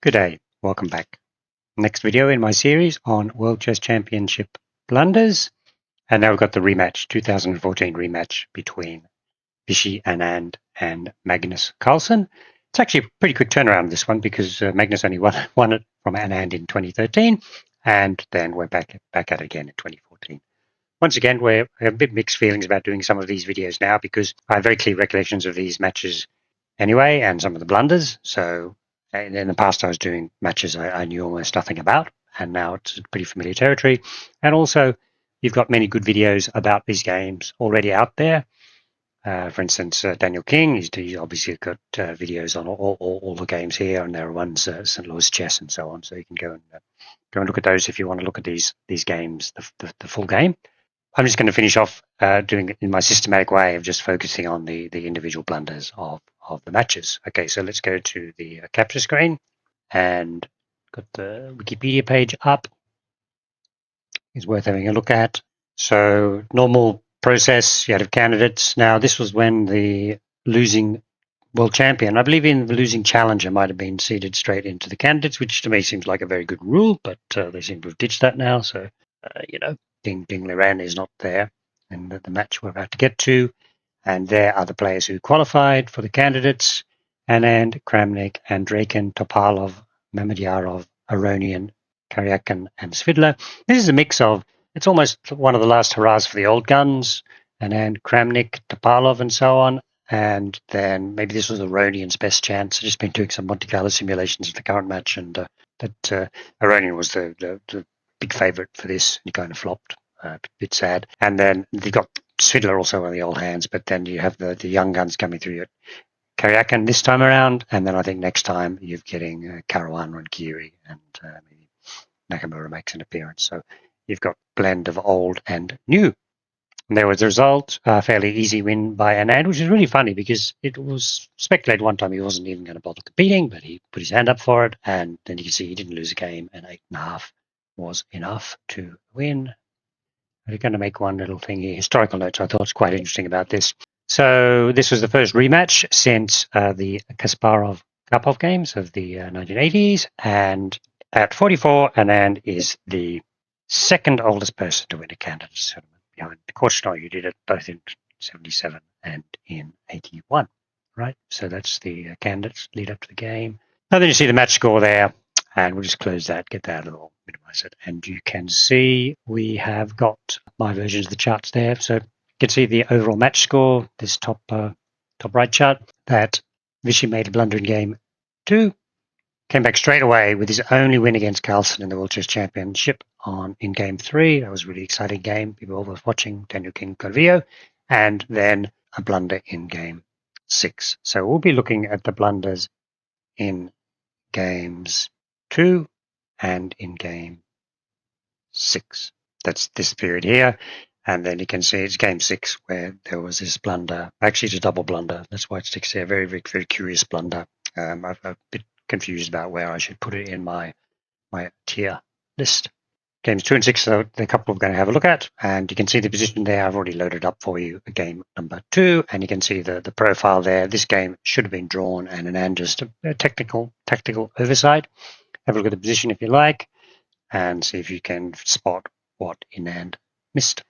Good day, welcome back. Next video in my series on World Chess Championship blunders. And now we've got the rematch, 2014 rematch between Vishy, Anand and Magnus Carlsen. It's actually a pretty quick turnaround, this one, because Magnus only won it from Anand in 2013, and then we're back at it again in 2014. Once again, we have a bit mixed feelings about doing some of these videos now because I have very clear recollections of these matches anyway, and some of the blunders. So in the past, I was doing matches I knew almost nothing about, and now it's pretty familiar territory. And also, you've got many good videos about these games already out there. For instance, Daniel King, he's obviously got videos on all the games here, and there are ones St. Louis Chess and so on. So you can go and look at those if you want to look at these games, the full game. I'm just going to finish off doing it in my systematic way of just focusing on the individual blunders of the matches. Okay, so let's go to the capture screen and got the Wikipedia page up. It's worth having a look at. So normal process, you had candidates. Now this was when the losing world champion, I believe in the losing challenger, might have been seeded straight into the candidates, which to me seems like a very good rule, but they seem to have ditched that now. So, Ding Liren is not there in the match we're about to get to. And there are the players who qualified for the candidates: Anand, Kramnik, Andreykin, Topalov, Mamedyarov, Aronian, Karyakin, and Svidler. This is a mix of, it's almost one of the last hurrahs for the old guns, Anand, Kramnik, Topalov, and so on. And then maybe this was Aronian's best chance. I've just been doing some Monte Carlo simulations of the current match, and that Aronian was the big favourite for this. He kind of flopped. A bit sad. And then you've got Svidler also on the old hands, but then you have the young guns coming through. Karyakin this time around, and then I think next time you're getting Caruana and Kiri, and maybe Nakamura makes an appearance. So you've got a blend of old and new. And there was a result, a fairly easy win by Anand, which is really funny because it was speculated one time he wasn't even going to bother competing, but he put his hand up for it, and then you can see he didn't lose a game, and 8.5 was enough to win. I'm going to make one little thing here, historical notes I thought was quite interesting about this. So this was the first rematch since the Kasparov-Karpov games of the 1980s, and at 44, Anand is the second oldest person to win a candidates tournament behind Korchnoi, who did it both in 77 and in 81. Right, so that's the candidates lead up to the game. Now then you see the match score there, and we'll just close that, get that a little, minimize it, and you can see we have got my versions of the charts there. So you can see the overall match score, this top right chart, that Vishy made a blunder in game 2, came back straight away with his only win against Carlsen in the World Chess Championship in game 3. That was a really exciting game. People were watching. Daniel King got a video, and then a blunder in game 6. So we'll be looking at the blunders in games 2 and in game 6. That's this period here. And then you can see it's game 6 where there was this blunder. Actually, it's a double blunder. That's why it sticks there. Very, very, very curious blunder. I'm a bit confused about where I should put it in my tier list. Games 2 and 6 are the couple we're going to have a look at. And you can see the position there. I've already loaded up for you game number 2. And you can see the profile there. This game should have been drawn, and Anand just a tactical oversight. Have a look at the position if you like, and see if you can spot what Anand missed.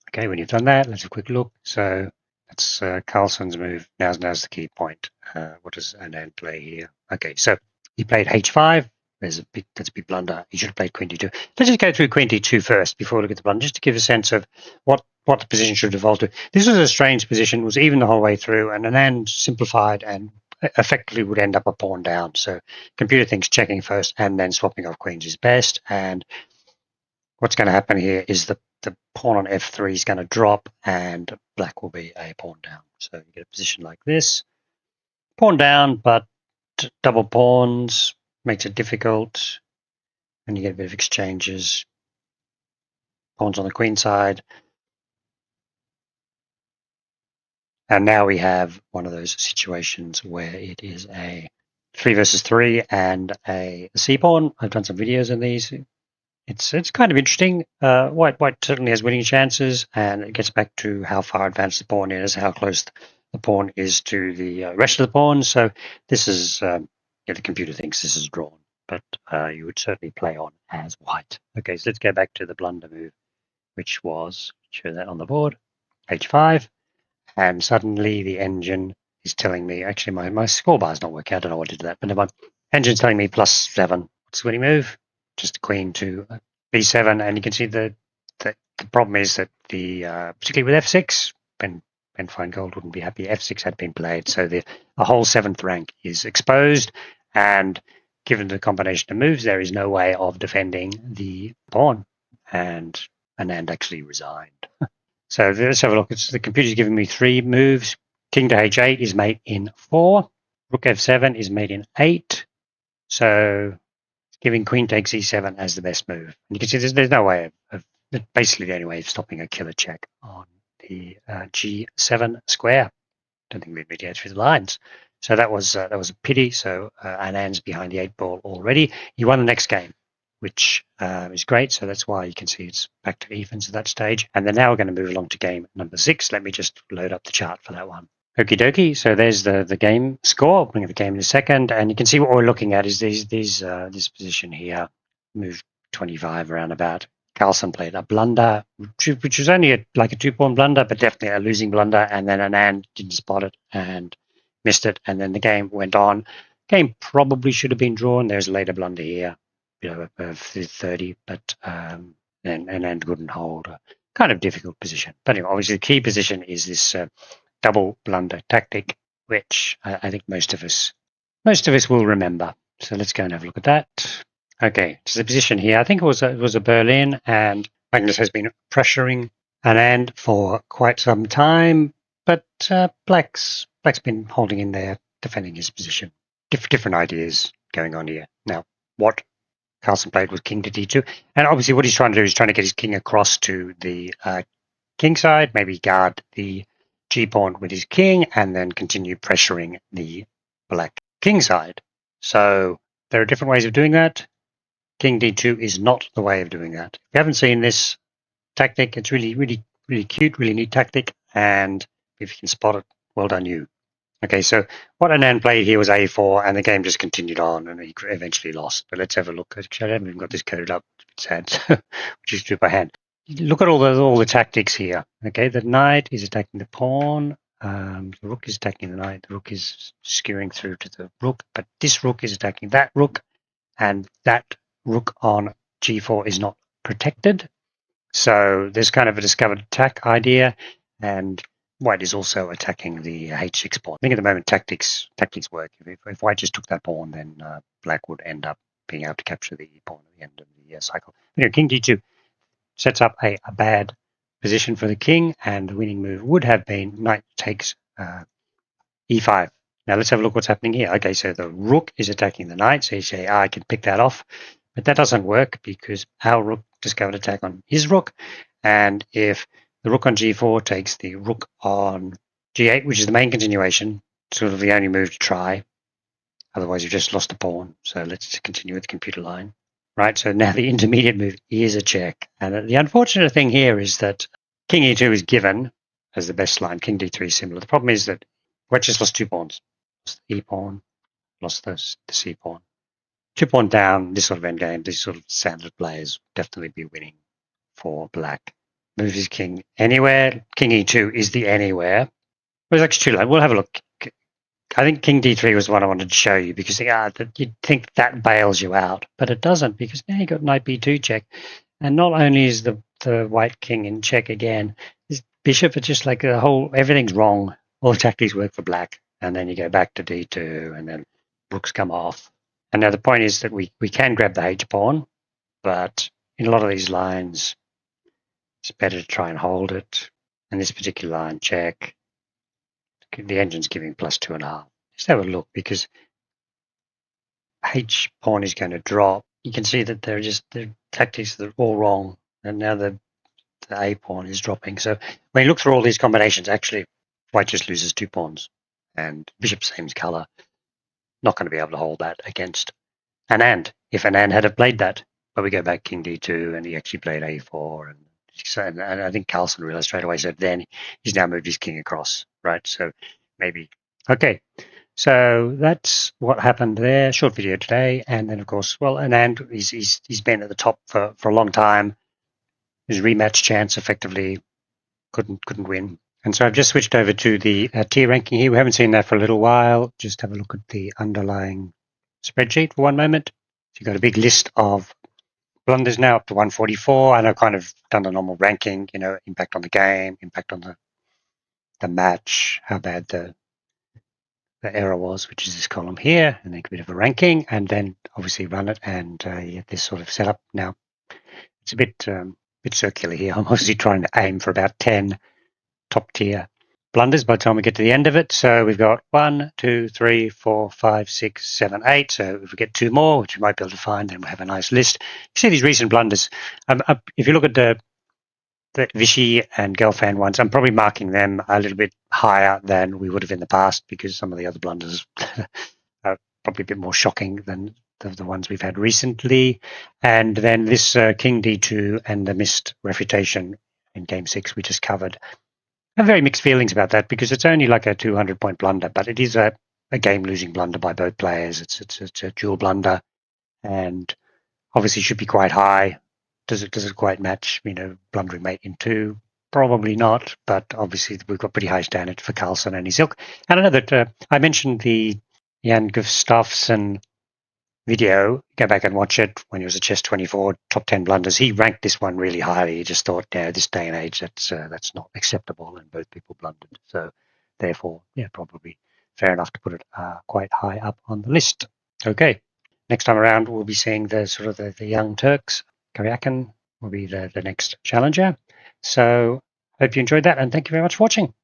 Okay, when you've done that, let's have a quick look. So that's Carlsen's move. Now's the key point. What does Anand play here? Okay, so he played H5. That's a big blunder. He should have played Queen D2. Let's just go through Queen D2 first before we look at the blunder, just to give a sense of what the position should evolve to. This was a strange position. It was even the whole way through, and Anand simplified and effectively would end up a pawn down. So computer thinks checking first and then swapping off queens is best. And what's going to happen here is the pawn on f3 is going to drop, and black will be a pawn down. So you get a position like this. Pawn down, but double pawns makes it difficult, and you get a bit of exchanges. Pawns on the queen side. And now we have one of those situations where it is a 3 versus 3 and a c-pawn. I've done some videos on these. It's kind of interesting. White certainly has winning chances, and it gets back to how far advanced the pawn is, how close the pawn is to the rest of the pawns. So this is the computer thinks this is drawn, but you would certainly play on as white. Okay, so let's go back to the blunder move, which was, show that on the board, h5, and suddenly the engine is telling me, actually my score bar is not working, I don't know what to do that, but never mind. Engine's telling me +7. What's the winning move? Just a queen to b7, and you can see the problem is that particularly with f6, Ben Feingold wouldn't be happy. f6 had been played, so the whole 7th rank is exposed, and given the combination of moves, there is no way of defending the pawn, and Anand actually resigned. So let's have a look. The computer's giving me 3 moves. King to h8 is mate in 4. Rook f7 is mate in 8. So giving queen takes e7 as the best move. And you can see there's no way of basically the only way of stopping a killer check on the g7 square. Don't think we'd mediate through the lines. So that was a pity. So Anand's behind the 8 ball already. He won the next game, which is great. So that's why you can see it's back to evens at that stage. And then now we're going to move along to game number 6. Let me just load up the chart for that one. Okie dokie. So there's the game score. I'll bring up the game in a second, and you can see what we're looking at is this position here, move 25 around about. Carlsen played a blunder, which was only like a 2-pawn blunder, but definitely a losing blunder. And then Anand didn't spot it and missed it, and then the game went on. Game probably should have been drawn. There's a later blunder here, of 30, but Anand couldn't hold. A kind of difficult position. But anyway, obviously the key position is this double blunder tactic, which I think most of us will remember. So let's go and have a look at that. Okay, so the position here, I think it was a Berlin, and Magnus has been pressuring Anand for quite some time, but Black's been holding in there, defending his position. Different ideas going on here. Now, what Carlsen played was king to d2, and obviously what he's trying to do is trying to get his king across to the king side, maybe guard the g-pawn with his king, and then continue pressuring the black king side. So there are different ways of doing that. King d2 is not the way of doing that. If you haven't seen this tactic, it's really cute, really neat tactic, and if you can spot it, well done you. Okay, so what Anand played here was a4, and the game just continued on, and he eventually lost. But let's have a look. Actually, I haven't even got this coded up. It's sad, which is do by hand. Look at all the tactics here. Okay, the knight is attacking the pawn. The rook is attacking the knight. The rook is skewing through to the rook, but this rook is attacking that rook, and that rook on g4 is not protected. So there's kind of a discovered attack idea, and white is also attacking the h6 pawn. I think at the moment tactics work. If white just took that pawn, then black would end up being able to capture the pawn at the end of the cycle. Anyway, king d2 sets up a bad position for the king, and the winning move would have been knight takes e5. Now let's have a look what's happening here. Okay, so the rook is attacking the knight, so you say, I can pick that off. But that doesn't work because our rook discovered attack on his rook, and if the rook on g4 takes the rook on g8, which is the main continuation, sort of the only move to try, otherwise you've just lost the pawn. So let's continue with the computer line. Right, so now the intermediate move is a check. And the unfortunate thing here is that king e2 is given as the best line. King d3 is similar. The problem is that white just lost 2 pawns. Lost the e pawn, lost the c pawn. 2 pawn down, this sort of endgame, these sort of standard players definitely be winning for black. Move his king anywhere. King e2 is the anywhere. It was actually too late. We'll have a look. I think king d3 was what I wanted to show you because you'd think that bails you out, but it doesn't because now you got knight b2 check, and not only is the white king in check again, this bishop is just like everything's wrong. All the tactics work for black, and then you go back to d2, and then rooks come off. And now the point is that we can grab the h pawn, but in a lot of these lines, it's better to try and hold it. In this particular line, check. The engine's giving +2.5. Just have a look because H pawn is going to drop. You can see that their tactics are all wrong, and now the A pawn is dropping. So when you look through all these combinations, actually, white just loses 2 pawns, and bishop same color. Not going to be able to hold that against Anand. If Anand had have played that, but we go back king d2, and he actually played a4, and I think Carlsen realized straight away. So then he's now moved his king across, right? So maybe okay. So that's what happened there. Short video today, and then of course, well, Anand, he's been at the top for a long time. His rematch chance effectively couldn't win, and so I've just switched over to the tier ranking here. We haven't seen that for a little while. Just have a look at the underlying spreadsheet for one moment. So you've got a big list of blunders now up to 144, and I've kind of done the normal ranking. Impact on the game, impact on the match, how bad the error was, which is this column here, and then a bit of a ranking, and then obviously run it, and you get this sort of setup. Now it's a bit circular here. I'm obviously trying to aim for about 10 top tier blunders by the time we get to the end of it. So we've got 1, 2, 3, 4, 5, 6, 7, 8. So if we get 2 more, which we might be able to find, then we'll have a nice list. You see these recent blunders. If you look at the Vishy and Gelfand ones, I'm probably marking them a little bit higher than we would have in the past, because some of the other blunders are probably a bit more shocking than the ones we've had recently. And then this King D2 and the missed refutation in Game 6 we just covered. I have very mixed feelings about that, because it's only like a 200-point blunder, but it is a game-losing blunder by both players. It's a dual blunder, and obviously should be quite high. Does it quite match, blundering mate in 2? Probably not, but obviously we've got pretty high standards for Carlsen and his ilk. And I know that I mentioned the Jan Gustafsson video. Go back and watch it when he was at Chess 24, top 10 blunders. He ranked this one really highly. He just thought, this day and age, that's not acceptable, and both people blundered. So therefore, probably fair enough to put it quite high up on the list. Okay. Next time around, we'll be seeing the sort of the young Turks. Karyakin will be the next challenger. So hope you enjoyed that, and thank you very much for watching.